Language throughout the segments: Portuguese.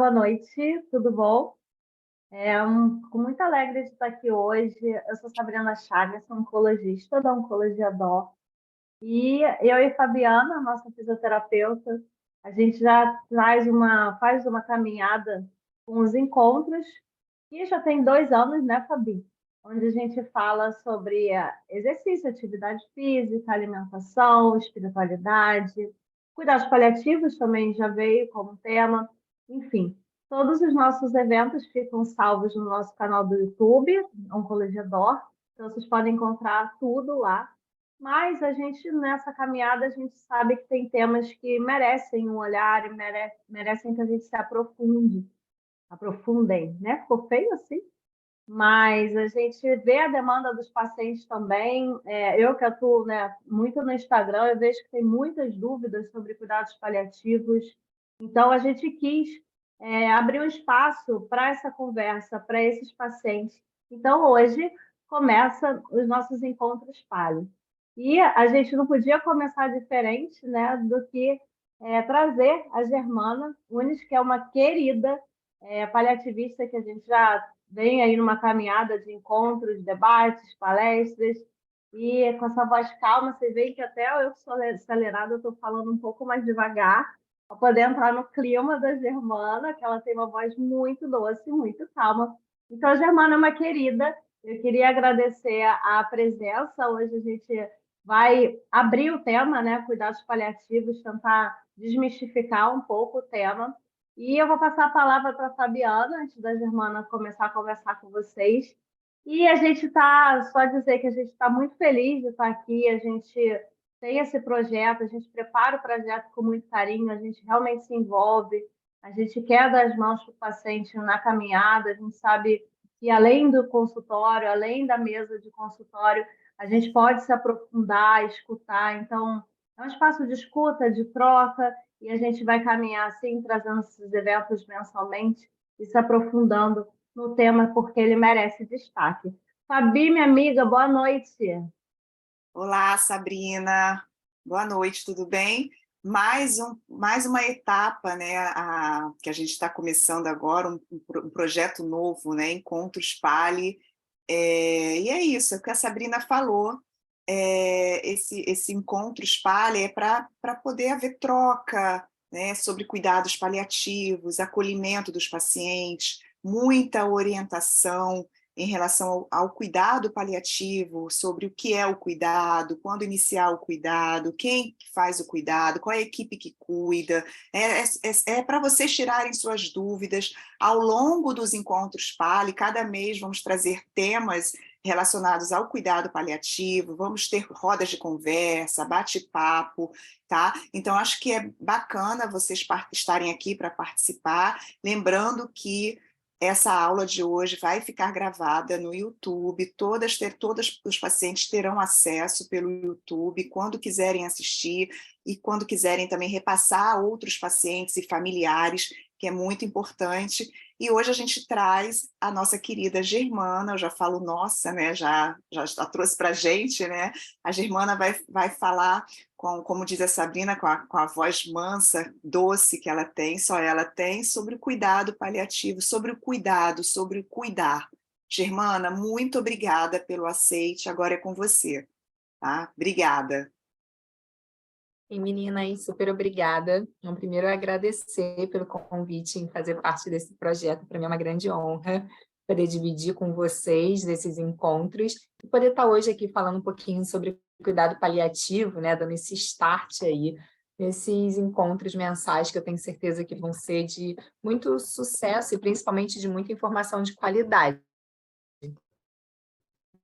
Boa noite, tudo bom? Fico muito alegre de estar aqui hoje. Eu sou Sabrina Chagas, sou oncologista da Oncologia Dó. E eu e Fabiana, nossa fisioterapeuta, a gente já faz uma caminhada com os encontros, e já tem 2 anos, né, Fabi? Onde a gente fala sobre exercício, atividade física, alimentação, espiritualidade, cuidados paliativos também já veio como tema, enfim. Todos os nossos eventos ficam salvos no nosso canal do YouTube, Oncologia Dó, então vocês podem encontrar tudo lá. Mas a gente, nessa caminhada, a gente sabe que tem temas que merecem um olhar e merecem que a gente se aprofundem, né? Ficou feio assim? Mas a gente vê a demanda dos pacientes também. Eu que atuo, né, muito no Instagram, eu vejo que tem muitas dúvidas sobre cuidados paliativos. Então, a gente quis abrir um espaço para essa conversa, para esses pacientes. Então, hoje começa os nossos encontros palio. E a gente não podia começar diferente, né, do que trazer a Germana Unis, que é uma querida paliativista que a gente já vem aí numa caminhada de encontros, debates, palestras, e com essa voz calma, você vê que até eu que sou acelerada, eu estou falando um pouco mais devagar, para poder entrar no clima da Germana, que ela tem uma voz muito doce, muito calma. Então, a Germana é uma querida, eu queria agradecer a presença. Hoje a gente vai abrir o tema, né? Cuidados paliativos, tentar desmistificar um pouco o tema. E eu vou passar a palavra para a Fabiana, antes da Germana começar a conversar com vocês. E a gente está, só dizer que a gente está muito feliz de estar aqui, a gente tem esse projeto, a gente prepara o projeto com muito carinho, a gente realmente se envolve, a gente quer dar as mãos para o paciente na caminhada, a gente sabe que além do consultório, além da mesa de consultório, a gente pode se aprofundar, escutar. Então, é um espaço de escuta, de troca, e a gente vai caminhar assim, trazendo esses eventos mensalmente e se aprofundando no tema, porque ele merece destaque. Fabi, minha amiga, boa noite. Olá, Sabrina. Boa noite, tudo bem? Mais uma etapa, né, que a gente está começando agora, um projeto novo, né, Encontros Pali. E é isso, é o que a Sabrina falou. Esse Encontros Pali é para poder haver troca, né, sobre cuidados paliativos, acolhimento dos pacientes, muita orientação em relação ao cuidado paliativo, sobre o que é o cuidado, quando iniciar o cuidado, quem faz o cuidado, qual é a equipe que cuida. É para vocês tirarem suas dúvidas. Ao longo dos encontros PALI, cada mês vamos trazer temas relacionados ao cuidado paliativo, vamos ter rodas de conversa, bate-papo, tá? Então, acho que é bacana vocês estarem aqui para participar, lembrando que essa aula de hoje vai ficar gravada no YouTube, todos os pacientes terão acesso pelo YouTube, quando quiserem assistir e quando quiserem também repassar a outros pacientes e familiares, que é muito importante. E hoje a gente traz a nossa querida Germana, eu já falo nossa, né? Já trouxe para a gente, né? A Germana vai falar, como diz a Sabrina, com a voz mansa, doce que ela tem, só ela tem, sobre o cuidado paliativo, sobre o cuidado, sobre o cuidar. Germana, muito obrigada pelo aceite, agora é com você, tá? Obrigada. E menina, aí, super obrigada. Então, primeiro, agradecer pelo convite em fazer parte desse projeto. Para mim é uma grande honra poder dividir com vocês desses encontros e poder estar hoje aqui falando um pouquinho sobre cuidado paliativo, né, dando esse start aí nesses encontros mensais que eu tenho certeza que vão ser de muito sucesso e principalmente de muita informação de qualidade.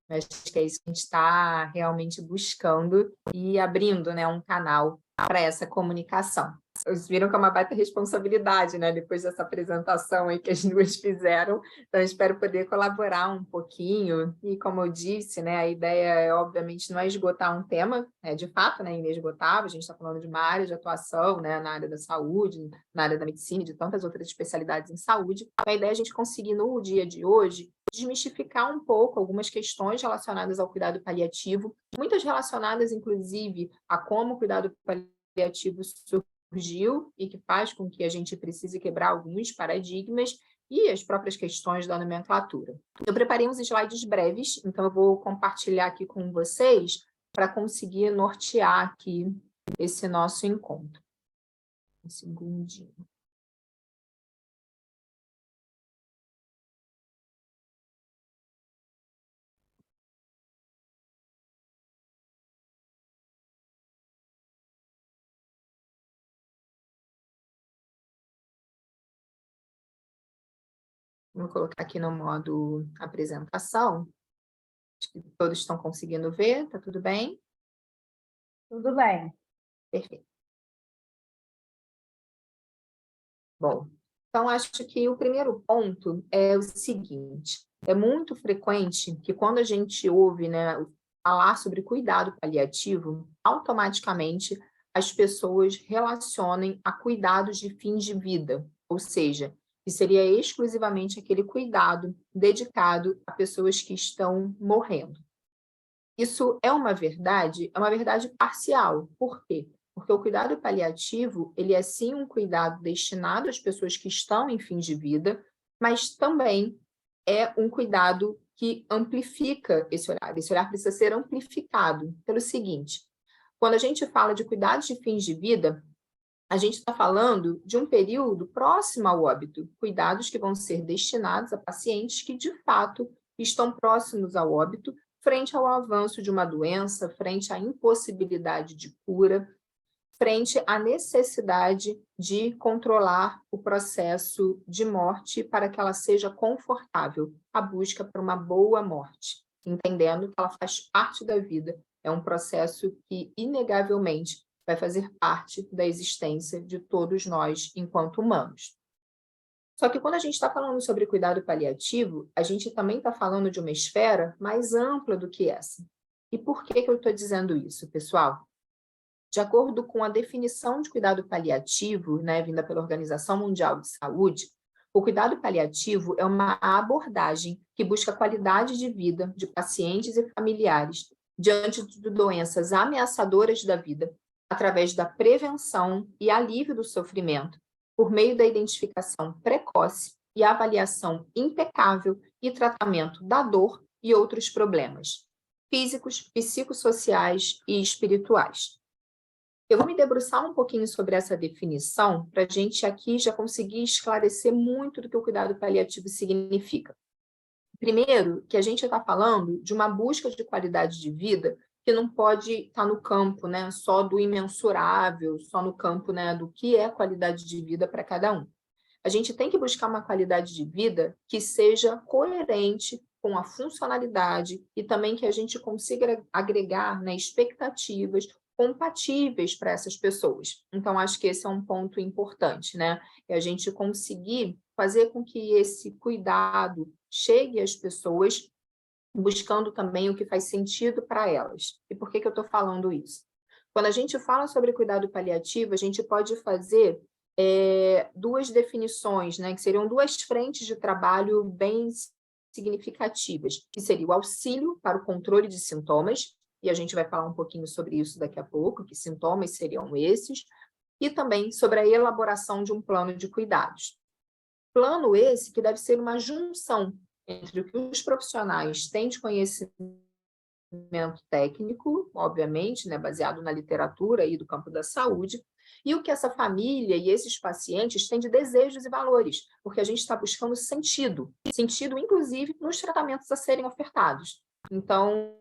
Acho que é isso que a gente está realmente buscando e abrindo, né, um canal para essa comunicação. Vocês viram que é uma baita responsabilidade, né, depois dessa apresentação aí que as duas fizeram, então eu espero poder colaborar um pouquinho, e como eu disse, né, a ideia é, obviamente, não é esgotar um tema, de fato, né, inesgotável, a gente está falando de uma área de atuação, né, na área da saúde, na área da medicina, de tantas outras especialidades em saúde. A ideia é a gente conseguir, no dia de hoje, desmistificar um pouco algumas questões relacionadas ao cuidado paliativo, muitas relacionadas, inclusive, a como o cuidado paliativo surgiu e que faz com que a gente precise quebrar alguns paradigmas e as próprias questões da nomenclatura. Eu preparei uns slides breves, então eu vou compartilhar aqui com vocês para conseguir nortear aqui esse nosso encontro. Um segundinho. Vou colocar aqui no modo apresentação. Acho que todos estão conseguindo ver, tá tudo bem? Tudo bem. Perfeito. Bom, então acho que o primeiro ponto é o seguinte: é muito frequente que quando a gente ouve, né, falar sobre cuidado paliativo, automaticamente as pessoas relacionem a cuidados de fim de vida, ou seja, que seria exclusivamente aquele cuidado dedicado a pessoas que estão morrendo. Isso é uma verdade parcial. Por quê? Porque o cuidado paliativo, ele é sim um cuidado destinado às pessoas que estão em fim de vida, mas também é um cuidado que amplifica esse olhar. Esse olhar precisa ser amplificado pelo seguinte: quando a gente fala de cuidados de fins de vida, a gente está falando de um período próximo ao óbito, cuidados que vão ser destinados a pacientes que, de fato, estão próximos ao óbito, frente ao avanço de uma doença, frente à impossibilidade de cura, frente à necessidade de controlar o processo de morte para que ela seja confortável, a busca por uma boa morte, entendendo que ela faz parte da vida, é um processo que, inegavelmente, vai fazer parte da existência de todos nós enquanto humanos. Só que quando a gente está falando sobre cuidado paliativo, a gente também está falando de uma esfera mais ampla do que essa. E por que eu estou dizendo isso, pessoal? De acordo com a definição de cuidado paliativo, né, vinda pela Organização Mundial de Saúde, o cuidado paliativo é uma abordagem que busca a qualidade de vida de pacientes e familiares diante de doenças ameaçadoras da vida, através da prevenção e alívio do sofrimento, por meio da identificação precoce e avaliação impecável e tratamento da dor e outros problemas físicos, psicossociais e espirituais. Eu vou me debruçar um pouquinho sobre essa definição para a gente aqui já conseguir esclarecer muito do que o cuidado paliativo significa. Primeiro, que a gente está falando de uma busca de qualidade de vida que não pode estar no campo, né, só do imensurável, só no campo, né, do que é qualidade de vida para cada um. A gente tem que buscar uma qualidade de vida que seja coerente com a funcionalidade e também que a gente consiga agregar, né, expectativas compatíveis para essas pessoas. Então, acho que esse é um ponto importante, né? É a gente conseguir fazer com que esse cuidado chegue às pessoas, buscando também o que faz sentido para elas. E por que eu estou falando isso? Quando a gente fala sobre cuidado paliativo, a gente pode fazer duas definições, né, que seriam duas frentes de trabalho bem significativas, que seria o auxílio para o controle de sintomas, e a gente vai falar um pouquinho sobre isso daqui a pouco, que sintomas seriam esses, e também sobre a elaboração de um plano de cuidados. Plano esse que deve ser uma junção entre o que os profissionais têm de conhecimento técnico, obviamente, né, baseado na literatura e do campo da saúde, e o que essa família e esses pacientes têm de desejos e valores, porque a gente está buscando sentido, inclusive nos tratamentos a serem ofertados. Então,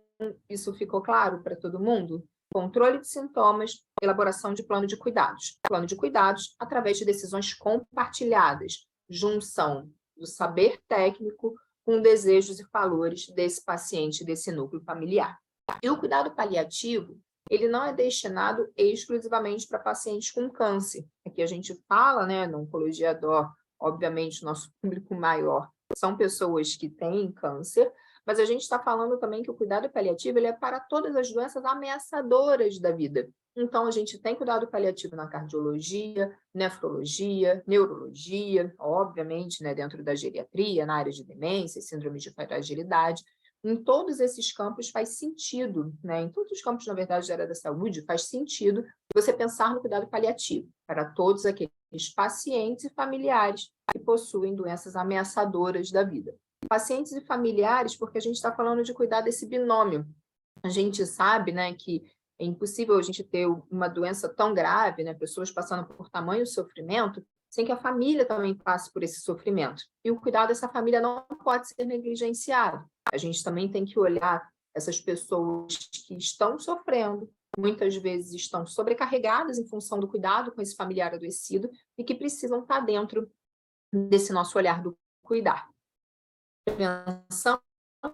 isso ficou claro para todo mundo? Controle de sintomas, elaboração de plano de cuidados. Plano de cuidados através de decisões compartilhadas, junção do saber técnico com desejos e valores desse paciente, desse núcleo familiar. E o cuidado paliativo, ele não é destinado exclusivamente para pacientes com câncer. Aqui a gente fala, né, na Oncologia DOR, obviamente, o nosso público maior são pessoas que têm câncer, mas a gente está falando também que o cuidado paliativo ele é para todas as doenças ameaçadoras da vida. Então, a gente tem cuidado paliativo na cardiologia, nefrologia, neurologia, obviamente, né, dentro da geriatria, na área de demência, síndrome de fragilidade, Em todos esses campos faz sentido, né? Em todos os campos, na verdade, da área da saúde, faz sentido você pensar no cuidado paliativo para todos aqueles pacientes e familiares que possuem doenças ameaçadoras da vida. Pacientes e familiares, porque a gente está falando de cuidar desse binômio. A gente sabe, né, que é impossível a gente ter uma doença tão grave, né, pessoas passando por tamanho sofrimento, sem que a família também passe por esse sofrimento. E o cuidado dessa família não pode ser negligenciado. A gente também tem que olhar essas pessoas que estão sofrendo, muitas vezes estão sobrecarregadas em função do cuidado com esse familiar adoecido e que precisam estar dentro desse nosso olhar do cuidar. Prevenção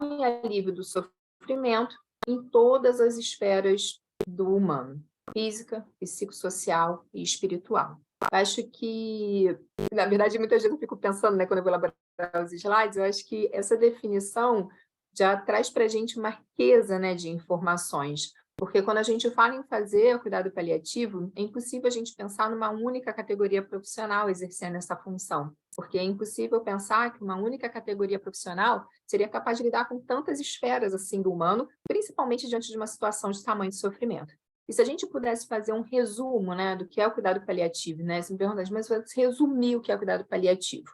e alívio do sofrimento em todas as esferas do humano, física, psicossocial e espiritual. Acho que, na verdade, muitas vezes eu fico pensando, né, quando eu vou elaborar os slides, eu acho que essa definição já traz para a gente uma riqueza, né, de informações, porque quando a gente fala em fazer o cuidado paliativo, é impossível a gente pensar numa única categoria profissional exercendo essa função, porque é impossível pensar que uma única categoria profissional seria capaz de lidar com tantas esferas assim do humano, principalmente diante de uma situação de tamanho de sofrimento. E se a gente pudesse fazer um resumo, né, do que é o cuidado paliativo, né, se me perguntar, mas vamos resumir o que é o cuidado paliativo.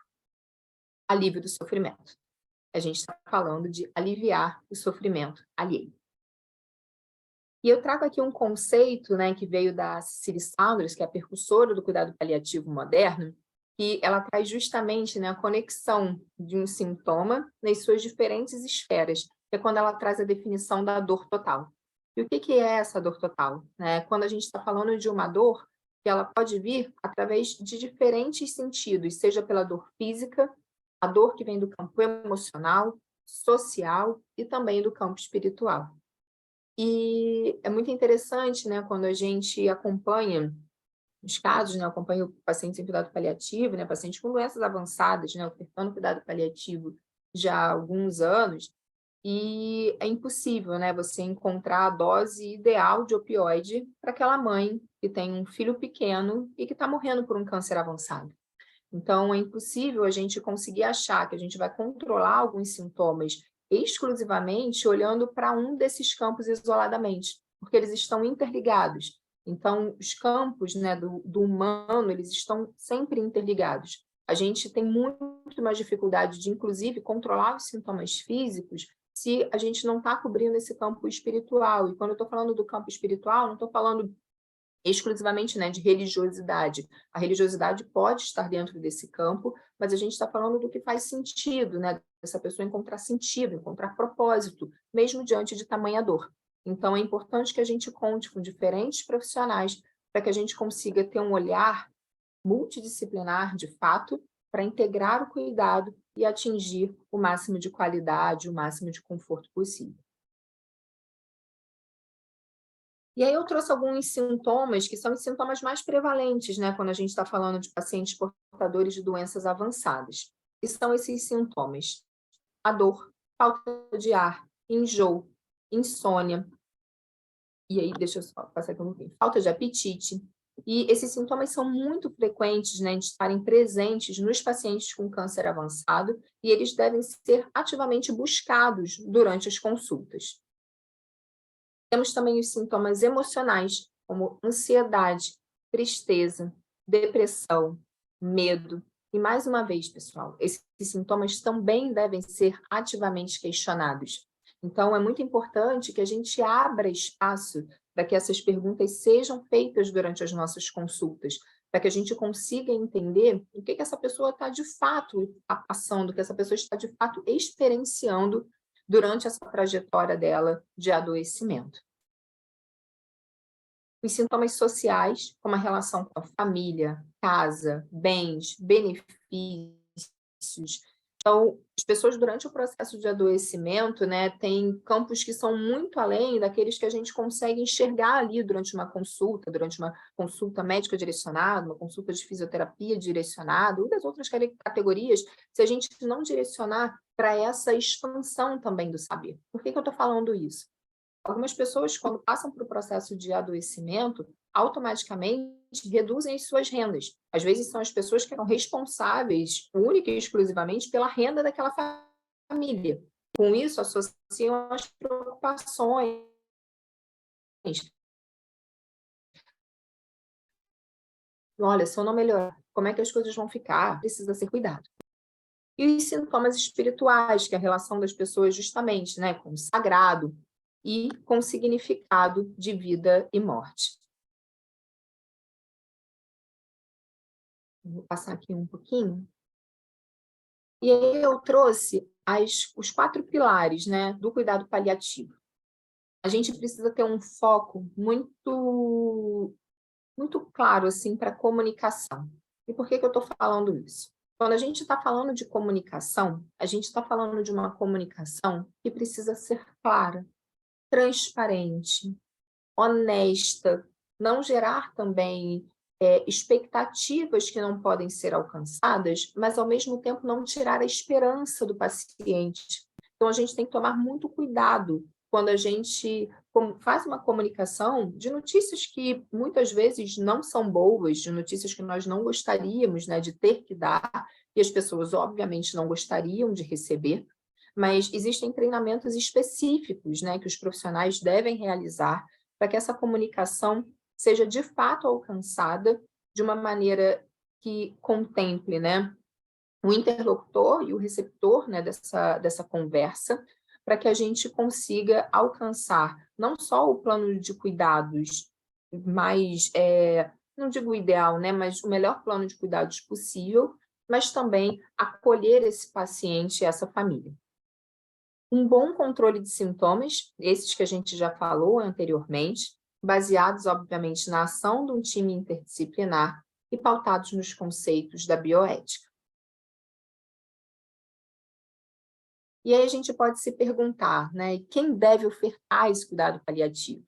Alívio do sofrimento. A gente está falando de aliviar o sofrimento alheio. E eu trago aqui um conceito, né, que veio da Cecily Saunders, que é a percussora do cuidado paliativo moderno, que ela traz justamente, né, a conexão de um sintoma nas suas diferentes esferas, que é quando ela traz a definição da dor total. E o que é essa dor total? Quando a gente está falando de uma dor, que ela pode vir através de diferentes sentidos, seja pela dor física, a dor que vem do campo emocional, social e também do campo espiritual. E é muito interessante, né, quando a gente acompanha os casos, né, eu acompanho pacientes em cuidado paliativo, né, pacientes com doenças avançadas, né, ofertando cuidado paliativo já há alguns anos, e é impossível, né, você encontrar a dose ideal de opioide para aquela mãe que tem um filho pequeno e que está morrendo por um câncer avançado. Então, é impossível a gente conseguir achar que a gente vai controlar alguns sintomas exclusivamente olhando para um desses campos isoladamente, porque eles estão interligados. Então, os campos, né, do humano, eles estão sempre interligados. A gente tem muito mais dificuldade de, inclusive, controlar os sintomas físicos se a gente não está cobrindo esse campo espiritual. E quando eu estou falando do campo espiritual, não estou falando exclusivamente, né, de religiosidade. A religiosidade pode estar dentro desse campo, mas a gente está falando do que faz sentido, né, dessa pessoa encontrar sentido, encontrar propósito, mesmo diante de tamanha dor. Então, é importante que a gente conte com diferentes profissionais para que a gente consiga ter um olhar multidisciplinar, de fato, para integrar o cuidado e atingir o máximo de qualidade, o máximo de conforto possível. E aí eu trouxe alguns sintomas, que são os sintomas mais prevalentes, né, quando a gente está falando de pacientes portadores de doenças avançadas. E são esses sintomas: a dor, falta de ar, enjoo, insônia, e aí, deixa eu só passar aqui um pouquinho, falta de apetite. E esses sintomas são muito frequentes, né, de estarem presentes nos pacientes com câncer avançado, e eles devem ser ativamente buscados durante as consultas. Temos também os sintomas emocionais, como ansiedade, tristeza, depressão, medo. E, mais uma vez, pessoal, esses sintomas também devem ser ativamente questionados. Então, é muito importante que a gente abra espaço para que essas perguntas sejam feitas durante as nossas consultas, para que a gente consiga entender o que essa pessoa está de fato passando, o que essa pessoa está de fato experienciando durante essa trajetória dela de adoecimento. Os sintomas sociais, como a relação com a família, casa, bens, benefícios. Então, as pessoas durante o processo de adoecimento, né, têm campos que são muito além daqueles que a gente consegue enxergar ali durante uma consulta médica direcionada, uma consulta de fisioterapia direcionada, ou das outras categorias, se a gente não direcionar para essa expansão também do saber. Por que eu estou falando isso? Algumas pessoas, quando passam por o processo de adoecimento, automaticamente reduzem as suas rendas. Às vezes são as pessoas que eram responsáveis, única e exclusivamente, pela renda daquela família. Com isso, associam as preocupações. Olha, se eu não melhorar, como é que as coisas vão ficar? Precisa ser cuidado. E os sintomas espirituais, que é a relação das pessoas justamente, né, com o sagrado e com o significado de vida e morte. Vou passar aqui um pouquinho. E aí eu trouxe os 4 pilares, né, do cuidado paliativo. A gente precisa ter um foco muito claro assim para a comunicação. E por que que eu estou falando isso? Quando a gente está falando de comunicação, a gente está falando de uma comunicação que precisa ser clara, transparente, honesta, não gerar também expectativas que não podem ser alcançadas, mas ao mesmo tempo não tirar a esperança do paciente. Então a gente tem que tomar muito cuidado quando a gente faz uma comunicação de notícias que muitas vezes não são boas, de notícias que nós não gostaríamos, né, de ter que dar, e as pessoas obviamente não gostariam de receber, mas existem treinamentos específicos, né, que os profissionais devem realizar para que essa comunicação seja de fato alcançada de uma maneira que contemple, né, o interlocutor e o receptor, né, dessa conversa, para que a gente consiga alcançar não só o plano de cuidados mais, não digo ideal, né, mas o melhor plano de cuidados possível, mas também acolher esse paciente e essa família. Um bom controle de sintomas, esses que a gente já falou anteriormente, baseados, obviamente, na ação de um time interdisciplinar e pautados nos conceitos da bioética. E aí a gente pode se perguntar, né, quem deve ofertar esse cuidado paliativo?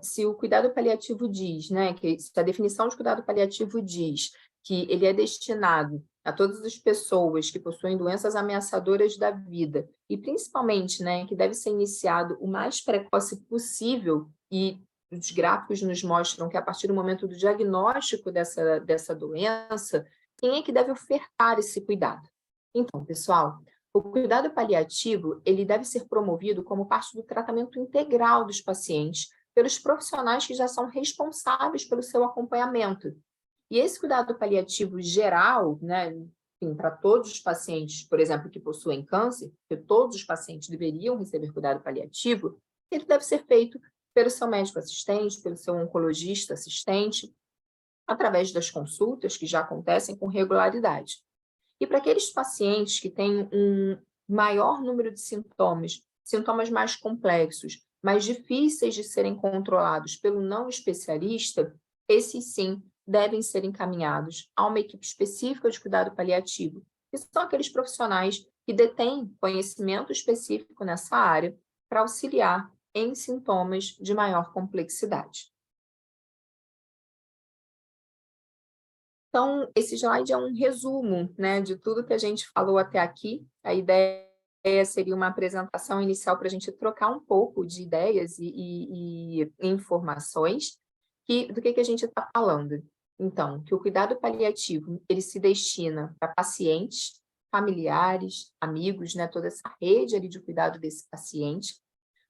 Se o cuidado paliativo diz, né, se a definição de cuidado paliativo diz que ele é destinado a todas as pessoas que possuem doenças ameaçadoras da vida, e principalmente, né, que deve ser iniciado o mais precoce possível, e os gráficos nos mostram que a partir do momento do diagnóstico dessa doença, quem é que deve ofertar esse cuidado? Então, pessoal, o cuidado paliativo, ele deve ser promovido como parte do tratamento integral dos pacientes pelos profissionais que já são responsáveis pelo seu acompanhamento. E esse cuidado paliativo geral, né, para todos os pacientes, por exemplo, que possuem câncer, que todos os pacientes deveriam receber cuidado paliativo, ele deve ser feito pelo seu médico assistente, pelo seu oncologista assistente, através das consultas que já acontecem com regularidade. E para aqueles pacientes que têm um maior número de sintomas mais complexos, mais difíceis de serem controlados pelo não especialista, esses sim devem ser encaminhados a uma equipe específica de cuidado paliativo, que são aqueles profissionais que detêm conhecimento específico nessa área para auxiliar em sintomas de maior complexidade. Então, esse slide é um resumo, né, de tudo que a gente falou até aqui. A ideia seria uma apresentação inicial para a gente trocar um pouco de ideias e informações do que a gente está falando. Então, que o cuidado paliativo ele se destina para pacientes, familiares, amigos, né, toda essa rede ali de cuidado desse paciente,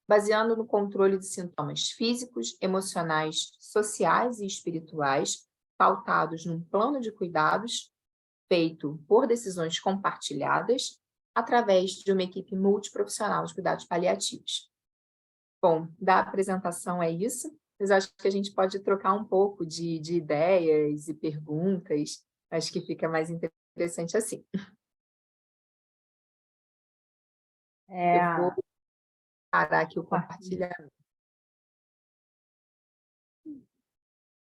baseando no controle de sintomas físicos, emocionais, sociais e espirituais, pautados num plano de cuidados feito por decisões compartilhadas através de uma equipe multiprofissional de cuidados paliativos. Bom, da apresentação é isso, mas acho que a gente pode trocar um pouco de ideias e perguntas, acho que fica mais interessante assim. Eu vou parar aqui o compartilhamento.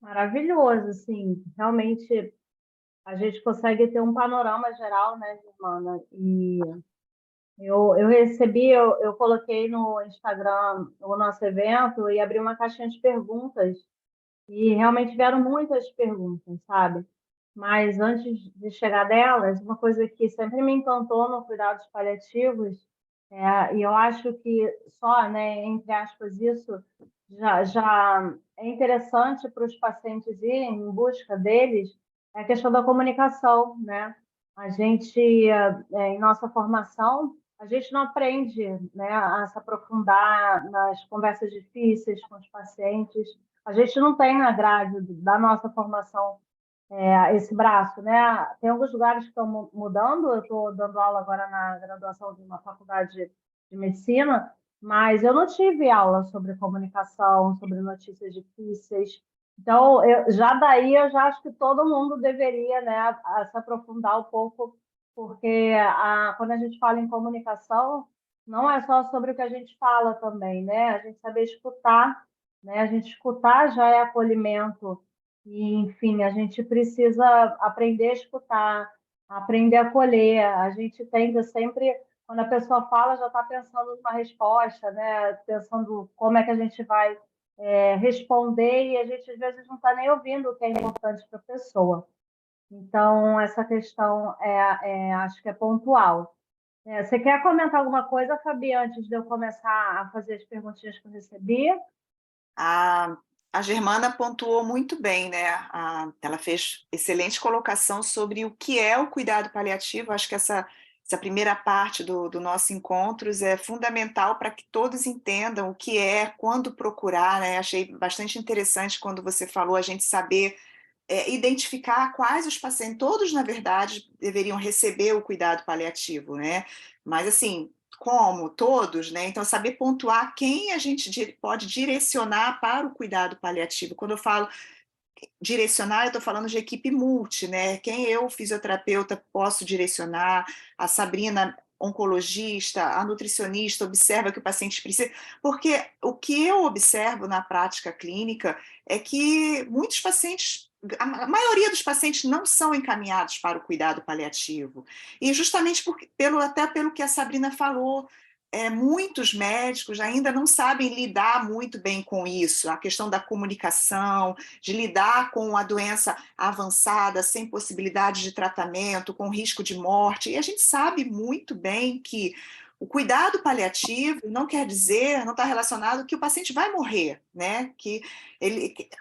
Maravilhoso, assim, realmente a gente consegue ter um panorama geral, né, Germana? E eu recebi, eu coloquei no Instagram o nosso evento e abri uma caixinha de perguntas e realmente vieram muitas perguntas, sabe? Mas antes de chegar delas, uma coisa que sempre me encantou no cuidados paliativos, e eu acho que só, né, entre aspas, isso já é interessante para os pacientes irem em busca deles, é a questão da comunicação, né? A gente, em nossa formação, a gente não aprende, né, a se aprofundar nas conversas difíceis com os pacientes. A gente não tem na grade da nossa formação esse braço, né? Tem alguns lugares que estão mudando. Eu estou dando aula agora na graduação de uma faculdade de medicina, mas eu não tive aula sobre comunicação, sobre notícias difíceis. Então, já daí eu já acho que todo mundo deveria, né, se aprofundar um pouco, porque quando a gente fala em comunicação, não é só sobre o que a gente fala também, né? A gente saber escutar, né? A gente escutar já é acolhimento. E, enfim, a gente precisa aprender a escutar, aprender a acolher. A gente tende a sempre, quando a pessoa fala, já está pensando numa resposta, né? Pensando como é que a gente vai responder, e a gente às vezes não está nem ouvindo o que é importante para a pessoa. Então, essa questão acho que é pontual. Você quer comentar alguma coisa, Fabi, antes de eu começar a fazer as perguntinhas que eu recebi? A Germana pontuou muito bem, né? Ela fez excelente colocação sobre o que é o cuidado paliativo. Acho que essa primeira parte do nosso Encontros é fundamental para que todos entendam o que é, quando procurar, né? Achei bastante interessante quando você falou a gente saber identificar quais os pacientes, todos, na verdade, deveriam receber o cuidado paliativo, né? Mas, assim, como todos, né? Então, saber pontuar quem a gente pode direcionar para o cuidado paliativo. Quando eu falo direcionar, eu estou falando de equipe multi, né? Quem eu, fisioterapeuta, posso direcionar, a Sabrina, oncologista, a nutricionista, observa que o paciente precisa, porque o que eu observo na prática clínica é que muitos pacientes, a maioria dos pacientes não são encaminhados para o cuidado paliativo, e justamente até pelo que a Sabrina falou, muitos médicos ainda não sabem lidar muito bem com isso, a questão da comunicação, de lidar com a doença avançada, sem possibilidade de tratamento, com risco de morte. E a gente sabe muito bem que o cuidado paliativo não quer dizer, não está relacionado que o paciente vai morrer, né?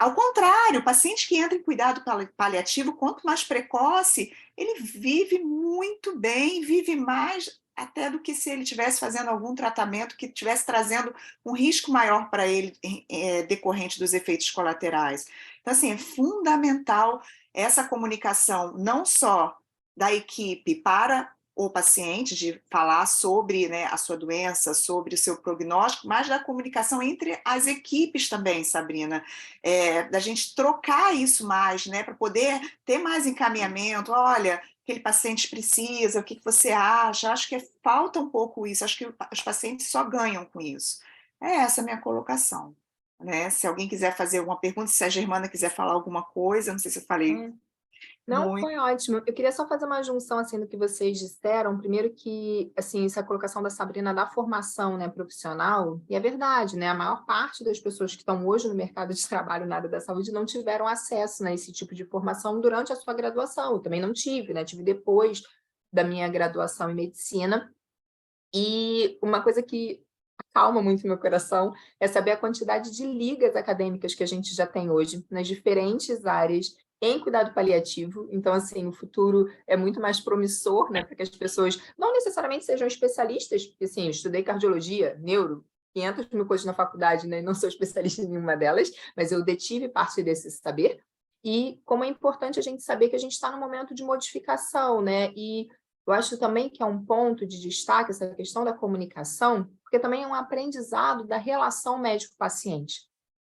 Ao contrário, o paciente que entra em cuidado paliativo, quanto mais precoce, ele vive muito bem, vive mais até do que se ele estivesse fazendo algum tratamento que estivesse trazendo um risco maior para ele decorrente dos efeitos colaterais. Então, assim, é fundamental essa comunicação, não só da equipe para o paciente, de falar sobre, né, a sua doença, sobre o seu prognóstico, mas da comunicação entre as equipes também, Sabrina, da gente trocar isso mais, né, para poder ter mais encaminhamento. Olha, aquele paciente precisa, o que você acha? Acho que falta um pouco isso, acho que os pacientes só ganham com isso. É essa a minha colocação. Né? Se alguém quiser fazer alguma pergunta, se a Germana quiser falar alguma coisa, não sei se eu falei Não, muito. foi ótimo. Eu queria só fazer uma junção assim do que vocês disseram. Primeiro que, assim, essa colocação da Sabrina da formação, né, profissional, e é verdade, né? A maior parte das pessoas que estão hoje no mercado de trabalho na área da saúde não tiveram acesso, né, a esse tipo de formação durante a sua graduação. Eu também não tive, né? Tive depois da minha graduação em medicina. E uma coisa que acalma muito meu coração é saber a quantidade de ligas acadêmicas que a gente já tem hoje nas diferentes áreas em cuidado paliativo. Então, assim, o futuro é muito mais promissor, né, para que as pessoas não necessariamente sejam especialistas, porque, assim, eu estudei cardiologia, neuro, 500 mil coisas na faculdade, né, e não sou especialista em nenhuma delas, mas eu detive parte desse saber. E como é importante a gente saber que a gente está num momento de modificação, né, e eu acho também que é um ponto de destaque essa questão da comunicação, porque também é um aprendizado da relação médico-paciente.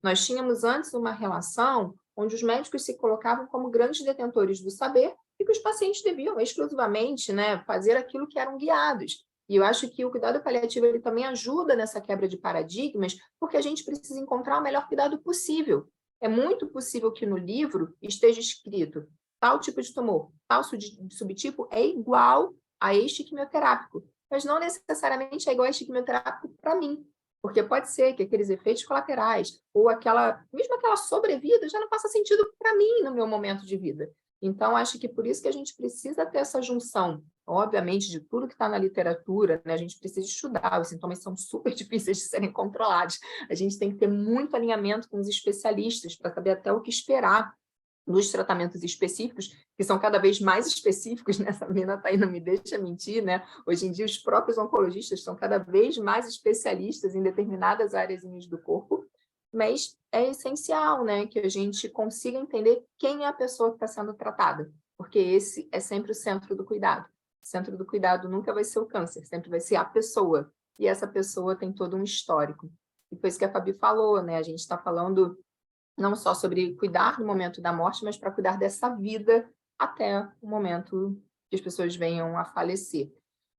Nós tínhamos antes uma relação onde os médicos se colocavam como grandes detentores do saber e que os pacientes deviam exclusivamente, né, fazer aquilo que eram guiados. E eu acho que o cuidado paliativo ele também ajuda nessa quebra de paradigmas, porque a gente precisa encontrar o melhor cuidado possível. É muito possível que no livro esteja escrito tal tipo de tumor, tal subtipo é igual a este quimioterápico, mas não necessariamente é igual a este quimioterápico para mim, porque pode ser que aqueles efeitos colaterais ou mesmo aquela sobrevida já não faça sentido para mim no meu momento de vida. Então, acho que por isso que a gente precisa ter essa junção, obviamente, de tudo que está na literatura, né? A gente precisa estudar, os sintomas são super difíceis de serem controlados, a gente tem que ter muito alinhamento com os especialistas para saber até o que esperar. dos tratamentos específicos, que são cada vez mais específicos, né? Sabrina tá aí, não me deixa mentir, né? Hoje em dia, os próprios oncologistas são cada vez mais especialistas em determinadas áreas do corpo, mas é essencial, né, que a gente consiga entender quem é a pessoa que está sendo tratada, porque esse é sempre o centro do cuidado. O centro do cuidado nunca vai ser o câncer, sempre vai ser a pessoa, e essa pessoa tem todo um histórico. E foi isso que a Fabi falou, né? A gente está falando não só sobre cuidar no momento da morte, mas para cuidar dessa vida até o momento que as pessoas venham a falecer.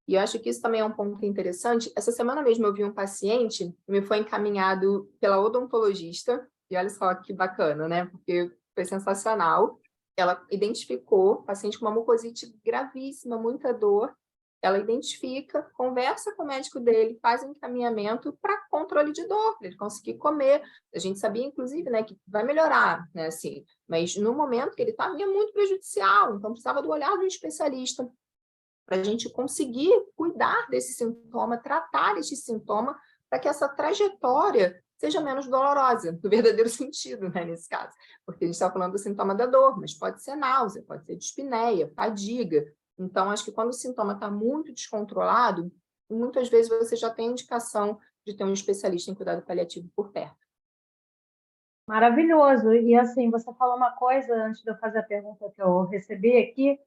E eu acho que isso também é um ponto interessante. Essa semana mesmo eu vi um paciente que me foi encaminhado pela odontologista, e olha só que bacana, né? Porque foi sensacional. Ela identificou o paciente com uma mucosite gravíssima, muita dor. Ela identifica, conversa com o médico dele, faz um encaminhamento para controle de dor, para ele conseguir comer. A gente sabia, inclusive, né, que vai melhorar, né, assim, mas no momento que ele estava, é muito prejudicial, então precisava do olhar de um especialista para a gente conseguir cuidar desse sintoma, tratar esse sintoma, para que essa trajetória seja menos dolorosa, no verdadeiro sentido, né, nesse caso. Porque a gente está falando do sintoma da dor, mas pode ser náusea, pode ser dispneia, fadiga. Então, acho que quando o sintoma está muito descontrolado, muitas vezes você já tem indicação de ter um especialista em cuidado paliativo por perto. Maravilhoso. E assim, você falou uma coisa antes de eu fazer a pergunta que eu recebi aqui,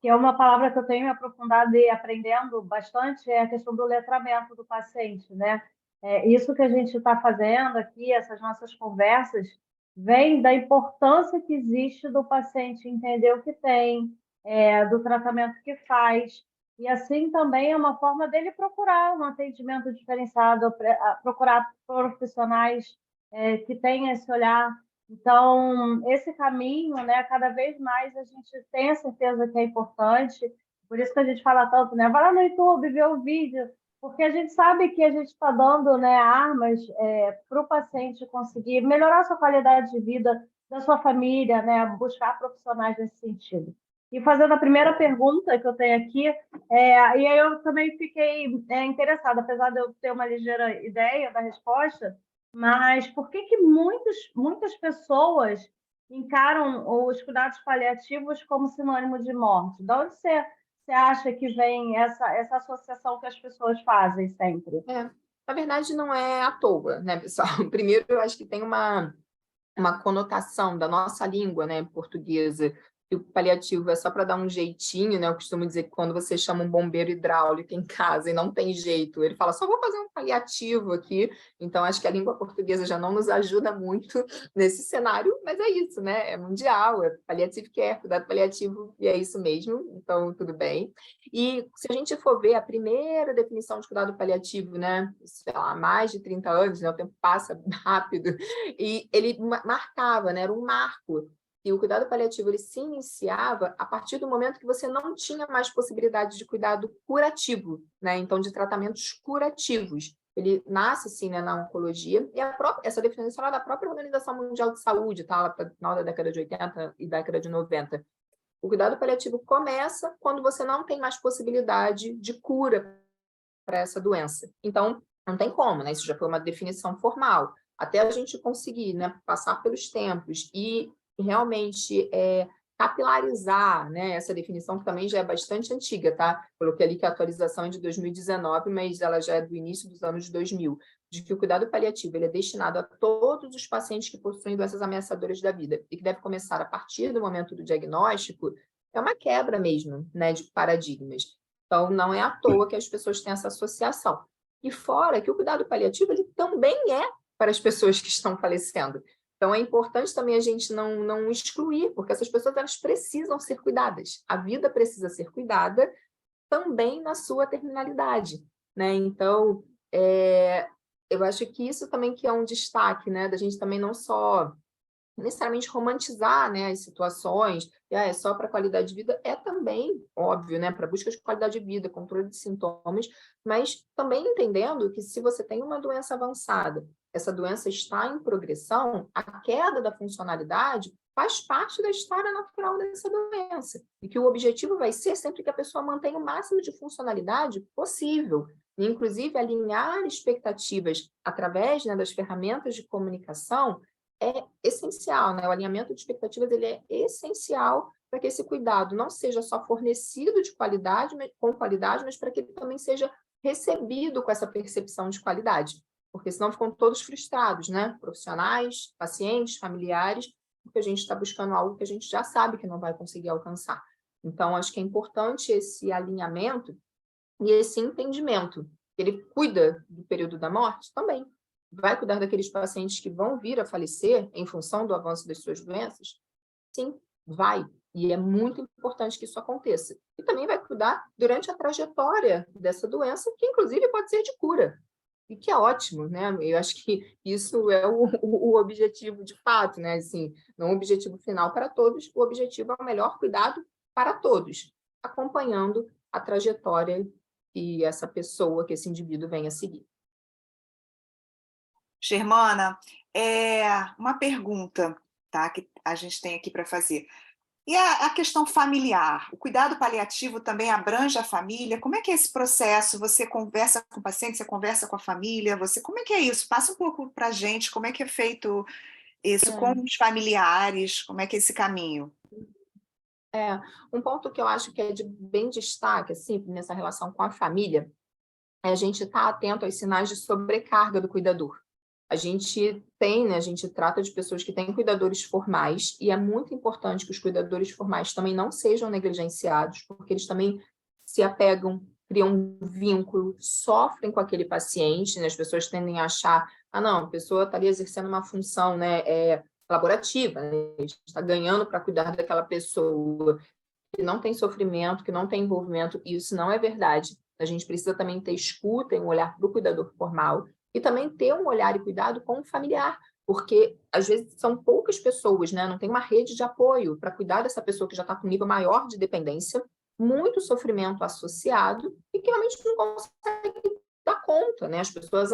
que é uma palavra que eu tenho me aprofundado e aprendendo bastante, é a questão do letramento do paciente, né? Isso que a gente está fazendo aqui, essas nossas conversas, vem da importância que existe do paciente entender o que tem, do tratamento que faz, e assim também é uma forma dele procurar um atendimento diferenciado, procurar profissionais que tenham esse olhar. Então, esse caminho, né, cada vez mais a gente tem a certeza que é importante, por isso que a gente fala tanto, né? Vai lá no YouTube, vê o vídeo, porque a gente sabe que a gente está dando, né, armas para o paciente conseguir melhorar a sua qualidade de vida, da sua família, né, buscar profissionais nesse sentido. E fazendo a primeira pergunta que eu tenho aqui, e aí eu também fiquei interessada, apesar de eu ter uma ligeira ideia da resposta, mas por que muitas pessoas encaram os cuidados paliativos como sinônimo de morte? De onde você acha que vem essa associação que as pessoas fazem sempre? Na verdade, não é à toa, né, pessoal? Primeiro, eu acho que tem uma conotação da nossa língua, né, portuguesa, que o paliativo é só para dar um jeitinho, né? Eu costumo dizer que quando você chama um bombeiro hidráulico em casa e não tem jeito, ele fala, só vou fazer um paliativo aqui. Então, acho que a língua portuguesa já não nos ajuda muito nesse cenário, mas é isso, né? É mundial, é paliativo care, cuidado paliativo, e é isso mesmo, então tudo bem. E se a gente for ver a primeira definição de cuidado paliativo, né, sei lá, há mais de 30 anos, né, o tempo passa rápido, e ele marcava, né, era um marco. E o cuidado paliativo ele se iniciava a partir do momento que você não tinha mais possibilidade de cuidado curativo, né? Então, de tratamentos curativos. Ele nasce, assim, né, na oncologia, e essa definição é da própria Organização Mundial de Saúde, tá? Lá para o final da década de 80 e década de 90. O cuidado paliativo começa quando você não tem mais possibilidade de cura para essa doença. Então, não tem como, né? Isso já foi uma definição formal. Até a gente conseguir, né, passar pelos tempos e realmente capilarizar, né, essa definição que também já é bastante antiga, tá? Coloquei ali que a atualização é de 2019, mas ela já é do início dos anos 2000, de que o cuidado paliativo ele é destinado a todos os pacientes que possuem doenças ameaçadoras da vida e que deve começar a partir do momento do diagnóstico, é uma quebra mesmo, né, de paradigmas. Então, não é à toa que as pessoas têm essa associação. E fora que o cuidado paliativo ele também é para as pessoas que estão falecendo. Então, é importante também a gente não excluir, porque essas pessoas elas precisam ser cuidadas. A vida precisa ser cuidada também na sua terminalidade, né? Então, eu acho que isso também que é um destaque, né? Da gente também não só necessariamente romantizar, né, as situações, é só para qualidade de vida, é também óbvio, né, para busca de qualidade de vida, controle de sintomas, mas também entendendo que se você tem uma doença avançada, essa doença está em progressão, a queda da funcionalidade faz parte da história natural dessa doença, e que o objetivo vai ser sempre que a pessoa mantenha o máximo de funcionalidade possível, e inclusive alinhar expectativas através, né, das ferramentas de comunicação é essencial, né? O alinhamento de expectativas, ele é essencial para que esse cuidado não seja só fornecido de qualidade, com qualidade, mas para que ele também seja recebido com essa percepção de qualidade, porque senão ficam todos frustrados, né? Profissionais, pacientes, familiares, porque a gente está buscando algo que a gente já sabe que não vai conseguir alcançar. Então, acho que é importante esse alinhamento e esse entendimento. Ele cuida do período da morte? Também. Vai cuidar daqueles pacientes que vão vir a falecer em função do avanço das suas doenças? Sim, vai. E é muito importante que isso aconteça. E também vai cuidar durante a trajetória dessa doença, que inclusive pode ser de cura. E que é ótimo, né? Eu acho que isso é o objetivo de fato, né? Assim, não o objetivo final para todos, o objetivo é o melhor cuidado para todos, acompanhando a trajetória que essa pessoa, que esse indivíduo venha a seguir. Germana, uma pergunta, tá, que a gente tem aqui para fazer. E a questão familiar? O cuidado paliativo também abrange a família? Como é que é esse processo? Você conversa com o paciente, você conversa com a família? Como é que é isso? Passa um pouco para a gente, como é que é feito isso com os familiares? Como é que é esse caminho? Um ponto que eu acho que é de bem destaque, assim, nessa relação com a família, é a gente estar atento aos sinais de sobrecarga do cuidador. A gente tem, né, a gente trata de pessoas que têm cuidadores formais, e é muito importante que os cuidadores formais também não sejam negligenciados, porque eles também se apegam, criam um vínculo, sofrem com aquele paciente, né? As pessoas tendem a achar, não, a pessoa está ali exercendo uma função, né, laborativa, né? A gente está ganhando para cuidar daquela pessoa, que não tem sofrimento, que não tem envolvimento, e isso não é verdade. A gente precisa também ter escuta e um olhar para o cuidador formal, e também ter um olhar e cuidado com o familiar, porque às vezes são poucas pessoas, né? Não tem uma rede de apoio para cuidar dessa pessoa que já está com nível maior de dependência, muito sofrimento associado, e que realmente não consegue dar conta, né? As pessoas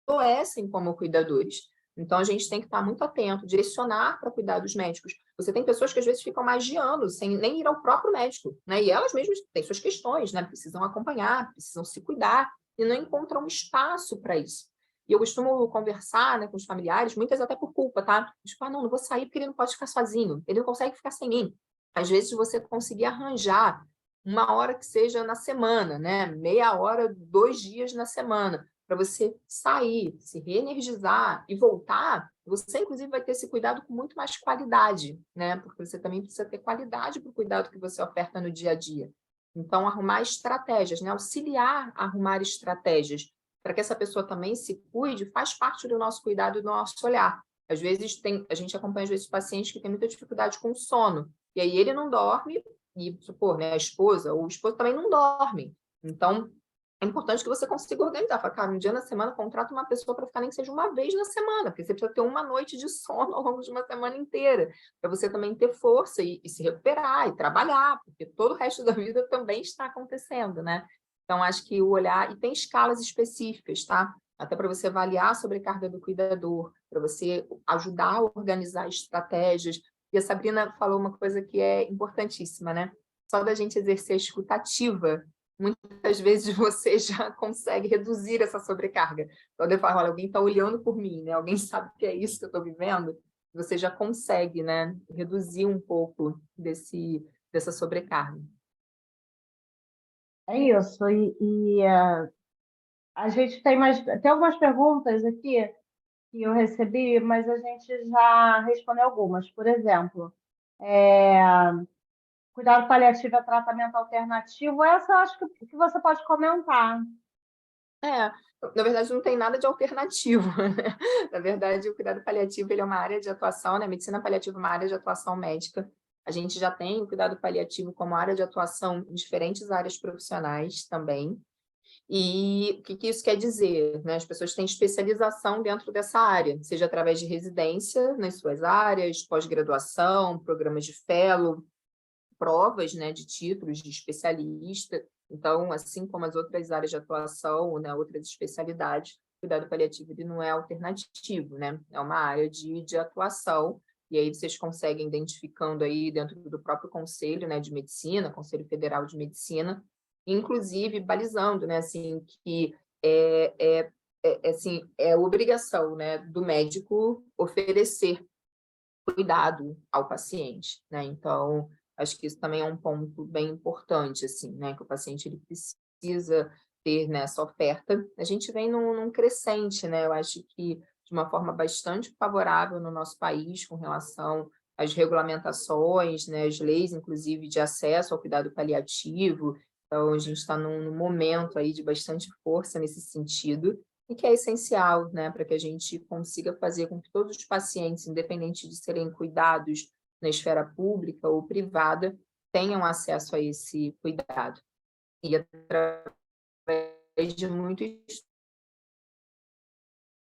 adoecem como cuidadores. Então, a gente tem que estar muito atento, direcionar para cuidar dos médicos. Você tem pessoas que às vezes ficam mais de anos sem nem ir ao próprio médico, né? E elas mesmas têm suas questões, né? Precisam acompanhar, precisam se cuidar e não encontram espaço para isso. E eu costumo conversar, né, com os familiares, muitas até por culpa, tá? Tipo, não vou sair porque ele não pode ficar sozinho, ele não consegue ficar sem mim. Às vezes você conseguir arranjar uma hora que seja na semana, né? Meia hora, 2 dias na semana, para você sair, se reenergizar e voltar, você, inclusive, vai ter esse cuidado com muito mais qualidade, né? Porque você também precisa ter qualidade para o cuidado que você oferta no dia a dia. Então, arrumar estratégias, né? Auxiliar a arrumar estratégias para que essa pessoa também se cuide, faz parte do nosso cuidado e do nosso olhar. Às vezes, a gente acompanha, às vezes, pacientes que têm muita dificuldade com sono, e aí ele não dorme, e, supor, né, a esposa ou o esposo também não dorme. Então, é importante que você consiga organizar. Fala, cara, um dia na semana, contrata uma pessoa para ficar nem que seja uma vez na semana, porque você precisa ter uma noite de sono ao longo de uma semana inteira, para você também ter força e se recuperar e trabalhar, porque todo o resto da vida também está acontecendo, né? Então, acho que o olhar... E tem escalas específicas, tá? Até para você avaliar a sobrecarga do cuidador, para você ajudar a organizar estratégias. E a Sabrina falou uma coisa que é importantíssima, né? Só da gente exercer a escutativa, muitas vezes você já consegue reduzir essa sobrecarga. Quando eu falo, olha, alguém está olhando por mim, né? Alguém sabe que é isso que eu estou vivendo, você já consegue, né, reduzir um pouco dessa sobrecarga. É isso. A gente tem algumas perguntas aqui que eu recebi, mas a gente já respondeu algumas. Por exemplo, cuidado paliativo é tratamento alternativo? Essa eu acho que você pode comentar. Na verdade, não tem nada de alternativo, né? Na verdade, o cuidado paliativo ele é uma área de atuação, né? A medicina paliativa é uma área de atuação médica. A gente já tem o cuidado paliativo como área de atuação em diferentes áreas profissionais também. E o que isso quer dizer, né? As pessoas têm especialização dentro dessa área, seja através de residência nas suas áreas, pós-graduação, programas de fellow, provas, né, de títulos de especialista. Então, assim como as outras áreas de atuação, né, outras especialidades, o cuidado paliativo ele não é alternativo, né? É uma área de atuação, e aí vocês conseguem identificando aí dentro do próprio Conselho, né, de Medicina, Conselho Federal de Medicina, inclusive balizando, né, assim, que assim, é obrigação, né, do médico oferecer cuidado ao paciente, né? Então, acho que isso também é um ponto bem importante, assim, né? Que o paciente ele precisa ter nessa oferta. A gente vem num crescente, né? Eu acho que de uma forma bastante favorável no nosso país com relação às regulamentações, né? As leis, inclusive, de acesso ao cuidado paliativo. Então, a gente está num momento aí de bastante força nesse sentido e que é essencial, né, para que a gente consiga fazer com que todos os pacientes, independente de serem cuidados na esfera pública ou privada, tenham acesso a esse cuidado. E através de muito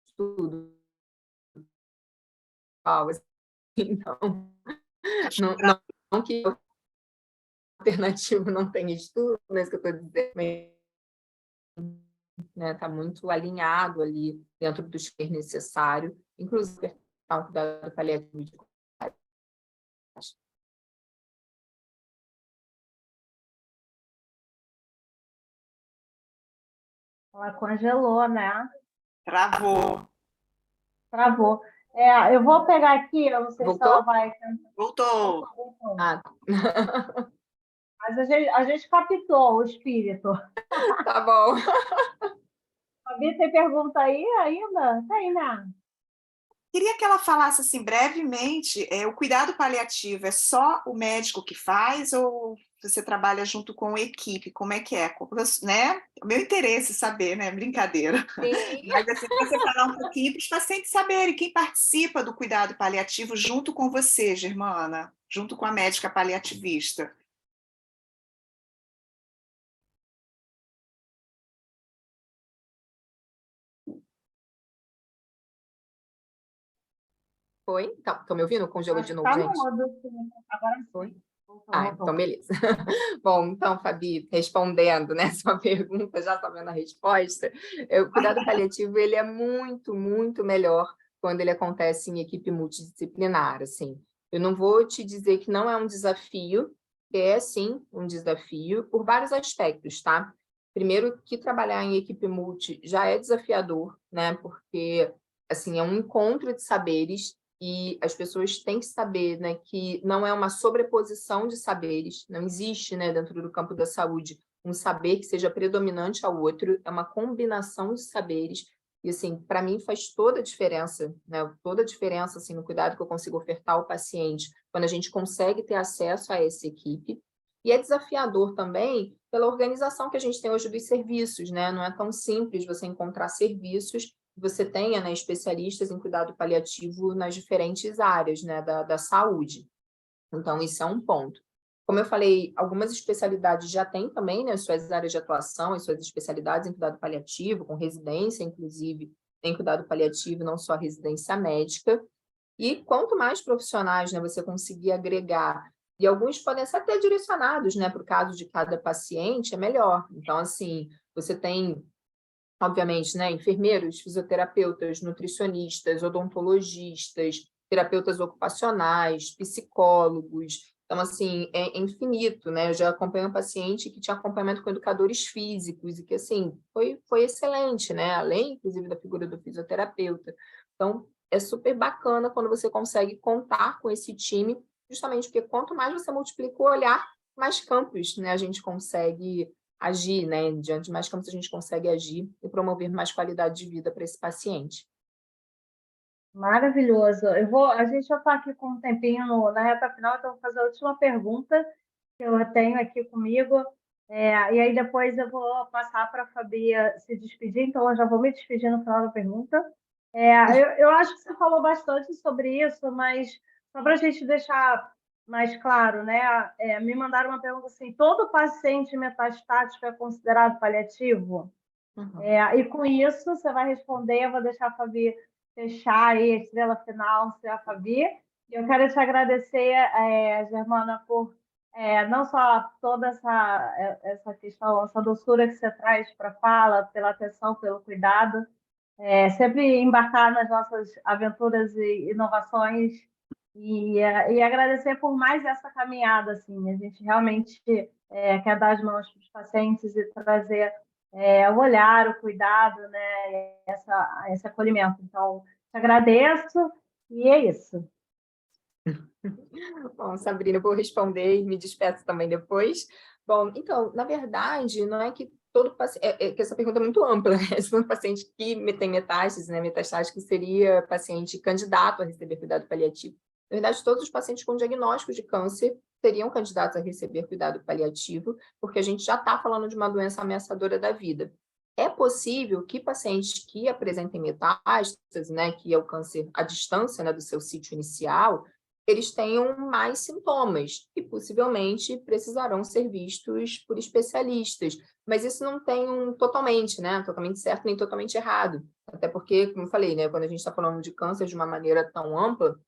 estudo, então, não, não, não que o alternativo não tenha estudo, não é isso que eu estou dizendo, mas né, tá muito alinhado ali dentro do que é necessário, inclusive um cuidado paliativo de qualidade. Ela congelou, né? Travou. Travou. Eu vou pegar aqui, eu não sei se ela Voltou? vai. Voltou. Ah, Mas a gente captou o espírito. tá bom. Fabi, tem pergunta aí ainda? Tem, né? Queria que ela falasse assim brevemente, o cuidado paliativo é só o médico que faz ou você trabalha junto com a equipe? Como é que é? Né? O meu interesse é saber, né? Brincadeira. Sim. Mas assim, para você falar um pouquinho para os pacientes saberem quem participa do cuidado paliativo junto com você, Germana, junto com a médica paliativista. Foi? Estão me ouvindo? Congelou Acho de que novo, está no gente? mudo, sim. Agora Foi? sim. Voltou, Ah, voltou. então beleza. Bom, então, Fabi, respondendo, né, sua pergunta, já sabendo a resposta, o cuidado paliativo ele é muito, muito melhor quando ele acontece em equipe multidisciplinar, assim. Eu não vou te dizer que não é um desafio, que é sim um desafio por vários aspectos, tá? Primeiro, que trabalhar em equipe multi já é desafiador, né? Porque assim, é um encontro de saberes e as pessoas têm que saber, né, que não é uma sobreposição de saberes, não existe, né, dentro do campo da saúde um saber que seja predominante ao outro, é uma combinação de saberes. E assim, para mim faz toda a diferença, né? Toda a diferença assim no cuidado que eu consigo ofertar ao paciente, quando a gente consegue ter acesso a essa equipe. E é desafiador também pela organização que a gente tem hoje dos serviços, né? Não é tão simples você encontrar serviços você tenha, né, especialistas em cuidado paliativo nas diferentes áreas, né, da saúde. Então, isso é um ponto. Como eu falei, algumas especialidades já têm também, né, suas áreas de atuação, as suas especialidades em cuidado paliativo, com residência, inclusive, em cuidado paliativo, não só residência médica. E quanto mais profissionais, né, você conseguir agregar, e alguns podem ser até direcionados, né, para o caso de cada paciente, é melhor. Então, assim, você tem obviamente, né, enfermeiros, fisioterapeutas, nutricionistas, odontologistas, terapeutas ocupacionais, psicólogos. Então, assim, é infinito, né? Eu já acompanhei um paciente que tinha acompanhamento com educadores físicos e que, assim, foi excelente, né? Além, inclusive, da figura do fisioterapeuta. Então, é super bacana quando você consegue contar com esse time, justamente porque quanto mais você multiplica o olhar, mais campos, né, a gente consegue agir, né? Diante de mais campos a gente consegue agir e promover mais qualidade de vida para esse paciente. Maravilhoso. A gente já está aqui com um tempinho na reta final, então eu vou fazer a última pergunta que eu tenho aqui comigo. E aí depois eu vou passar para a Fabi se despedir, então eu já vou me despedir no final da pergunta. Eu acho que você falou bastante sobre isso, mas só para a gente deixar mais claro, né? Me mandaram uma pergunta assim: todo paciente metastático é considerado paliativo? Uhum. E com isso, você vai responder, eu vou deixar a Fabi fechar aí a estrela final, ser a Fabi. E eu quero te agradecer, Germana, por não só toda essa questão, essa doçura que você traz para a fala, pela atenção, pelo cuidado, sempre embarcar nas nossas aventuras e inovações e agradecer por mais essa caminhada, assim, a gente realmente quer dar as mãos para os pacientes e trazer o olhar, o cuidado, né? Esse acolhimento. Então, te agradeço e é isso. Bom, Sabrina, eu vou responder e me despeço também depois. Bom, então, na verdade, não é que todo paciente... que essa pergunta é muito ampla, né? Se todo paciente que tem metástase, né? Metastático seria paciente candidato a receber cuidado paliativo. Na verdade, todos os pacientes com diagnóstico de câncer seriam candidatos a receber cuidado paliativo, porque a gente já está falando de uma doença ameaçadora da vida. É possível que pacientes que apresentem metástase, né, que é o câncer à distância, né, do seu sítio inicial, eles tenham mais sintomas e possivelmente precisarão ser vistos por especialistas. Mas isso não tem totalmente, né? Totalmente certo nem totalmente errado. Até porque, como eu falei, né? Quando a gente está falando de câncer de uma maneira tão ampla,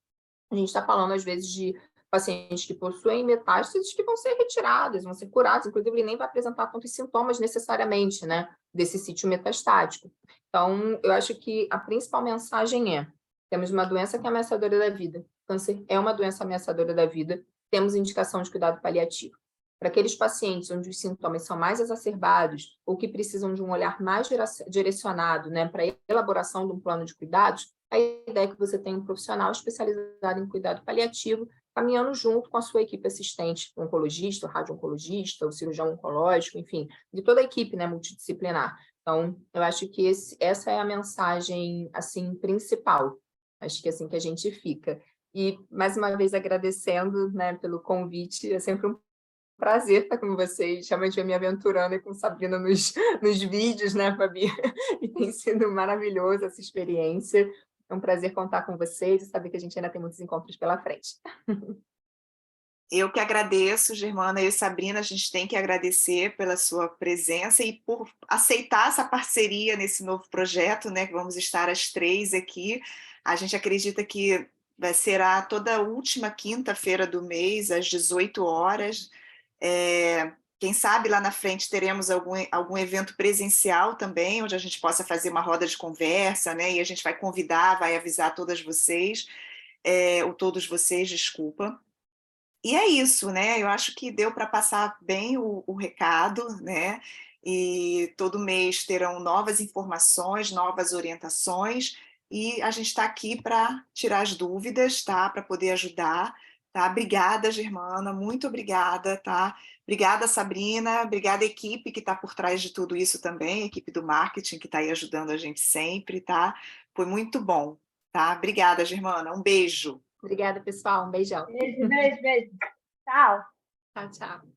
a gente está falando, às vezes, de pacientes que possuem metástases que vão ser retiradas, vão ser curadas, inclusive ele nem vai apresentar tantos sintomas necessariamente, né? Desse sítio metastático. Então, eu acho que a principal mensagem é: temos uma doença que é ameaçadora da vida. Câncer é uma doença ameaçadora da vida. Temos indicação de cuidado paliativo. Para aqueles pacientes onde os sintomas são mais exacerbados ou que precisam de um olhar mais direcionado, né, para a elaboração de um plano de cuidados, a ideia é que você tenha um profissional especializado em cuidado paliativo, caminhando junto com a sua equipe assistente, o oncologista, o radio-oncologista, o cirurgião oncológico, enfim, de toda a equipe, né, multidisciplinar. Então, eu acho que essa é a mensagem, assim, principal. Acho que é assim que a gente fica. E, mais uma vez, agradecendo, né, pelo convite. É sempre um prazer estar com vocês. Realmente, eu me aventurando com Sabrina nos vídeos, né, Fabi? E tem sido maravilhoso essa experiência. É um prazer contar com vocês e saber que a gente ainda tem muitos encontros pela frente. Eu que agradeço, Germana e Sabrina, a gente tem que agradecer pela sua presença e por aceitar essa parceria nesse novo projeto, né, que vamos estar as três aqui. A gente acredita que será toda a última quinta-feira do mês, às 18 horas. Quem sabe lá na frente teremos algum evento presencial também, onde a gente possa fazer uma roda de conversa, né, e a gente vai convidar, vai avisar todas vocês, ou todos vocês, desculpa. E é isso, né? Eu acho que deu para passar bem o recado, né? E todo mês terão novas informações, novas orientações, e a gente está aqui para tirar as dúvidas, tá? Para poder ajudar, tá? Obrigada, Germana, muito obrigada, tá? Obrigada, Sabrina, obrigada, equipe que está por trás de tudo isso também, a equipe do marketing que está aí ajudando a gente sempre, tá? Foi muito bom, tá? Obrigada, Germana, um beijo. Obrigada, pessoal. Um beijão. Beijo, beijo, beijo. Tchau. Tchau, tchau.